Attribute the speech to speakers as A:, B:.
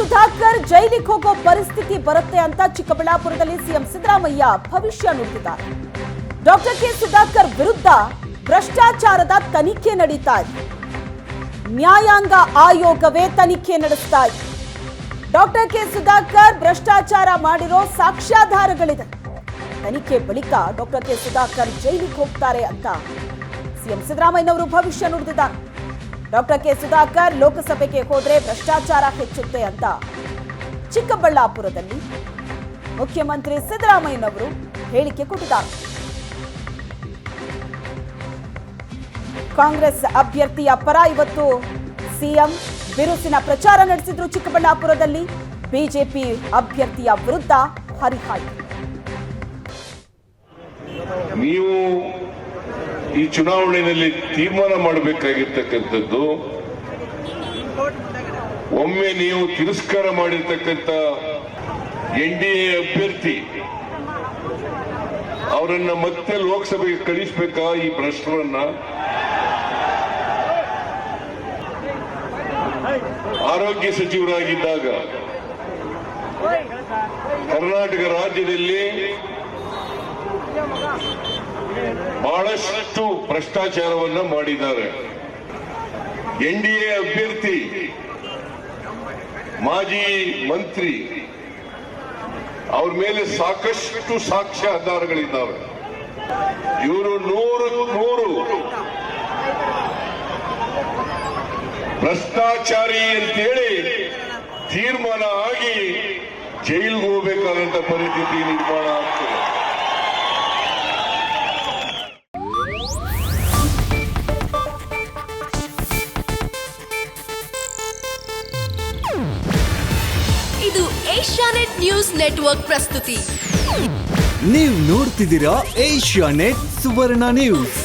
A: ಸುಧಾಕರ್ ಜೈಲಿಗೆ ಹೋಗೋ ಪರಿಸ್ಥಿತಿ ಬರುತ್ತೆ ಅಂತ ಚಿಕ್ಕಬಳ್ಳಾಪುರದಲ್ಲಿ ಸಿಎಂ ಸಿದ್ದರಾಮಯ್ಯ ಭವಿಷ್ಯ ನುಡಿದಿದ್ದಾರೆ. ಡಾಕ್ಟರ್ ಕೆ ಸುಧಾಕರ್ ವಿರುದ್ಧ ಭ್ರಷ್ಟಾಚಾರದ ತನಿಖೆ ನಡೀತಾ ಇದೆ. ನ್ಯಾಯಾಂಗ ಆಯೋಗವೇ ತನಿಖೆ ನಡೆಸ್ತಾ ಇದೆ. ಡಾಕ್ಟರ್ ಕೆ ಸುಧಾಕರ್ ಭ್ರಷ್ಟಾಚಾರ ಮಾಡಿರೋ ಸಾಕ್ಷ್ಯಾಧಾರಗಳಿದೆ. ತನಿಖೆ ಬಳಿಕ ಡಾಕ್ಟರ್ ಕೆ ಸುಧಾಕರ್ ಜೈಲಿಗೆ ಹೋಗ್ತಾರೆ ಅಂತ ಸಿಎಂ ಸಿದ್ದರಾಮಯ್ಯನವರು ಭವಿಷ್ಯ ನುಡಿದಿದ್ದಾರೆ. ಡಾಕ್ಟರ್ ಕೆ ಸುಧಾಕರ್ ಲೋಕಸಭೆಗೆ ಹೋದ್ರೆ ಭ್ರಷ್ಟಾಚಾರ ಹೆಚ್ಚುತ್ತೆ ಅಂತ ಚಿಕ್ಕಬಳ್ಳಾಪುರದಲ್ಲಿ ಮುಖ್ಯಮಂತ್ರಿ ಸಿದ್ದರಾಮಯ್ಯನವರು ಹೇಳಿಕೆ ಕೊಟ್ಟಿದ್ದಾರೆ. ಕಾಂಗ್ರೆಸ್ ಅಭ್ಯರ್ಥಿಯ ಪರ ಇವತ್ತು ಸಿಎಂ ಬಿರುಸಿನ ಪ್ರಚಾರ ನಡೆಸಿದ್ರು. ಚಿಕ್ಕಬಳ್ಳಾಪುರದಲ್ಲಿ ಬಿಜೆಪಿ ಅಭ್ಯರ್ಥಿಯ ವಿರುದ್ಧ ಹರಿಹಾಯ್ತು.
B: ನೀವು ಈ ಚುನಾವಣೆಯಲ್ಲಿ ತೀರ್ಮಾನ ಮಾಡಬೇಕಾಗಿರ್ತಕ್ಕಂಥದ್ದು, ಒಮ್ಮೆ ನೀವು ತಿರಸ್ಕಾರ ಮಾಡಿರ್ತಕ್ಕಂಥ NDA ಅಭ್ಯರ್ಥಿ ಅವರನ್ನ ಮತ್ತೆ ಲೋಕಸಭೆಗೆ ಕಳಿಸಬೇಕಾ? ಈ ಭ್ರಷ್ಟರನ್ನ ಆರೋಗ್ಯ ಸಚಿವರಾಗಿದ್ದಾಗ ಕರ್ನಾಟಕ ರಾಜ್ಯದಲ್ಲಿ ಬಹಳಷ್ಟು ಭ್ರಷ್ಟಾಚಾರವನ್ನ ಮಾಡಿದ್ದಾರೆ. NDA ಅಭ್ಯರ್ಥಿ ಮಾಜಿ ಮಂತ್ರಿ, ಅವ್ರ ಮೇಲೆ ಸಾಕಷ್ಟು ಸಾಕ್ಷ್ಯಾಧಾರಗಳಿದ್ದಾವೆ. ಇವರು ನೂರು ಭ್ರಷ್ಟಾಚಾರಿ ಅಂತೇಳಿ ತೀರ್ಮಾನ ಆಗಿ ಜೈಲಿಗೆ ಹೋಗಬೇಕಾದಂತ ಪರಿಸ್ಥಿತಿ ನಿರ್ಮಾಣ ಆಗ್ತದೆ.
C: ಇದು ಏಷ್ಯಾನೆಟ್ ನ್ಯೂಸ್ ನೆಟ್ವರ್ಕ್ ಪ್ರಸ್ತುತಿ.
D: ನೀವು ನೋಡ್ತಿದ್ದೀರಾ ಏಷ್ಯಾನೆಟ್ ಸುವರ್ಣ ನ್ಯೂಸ್.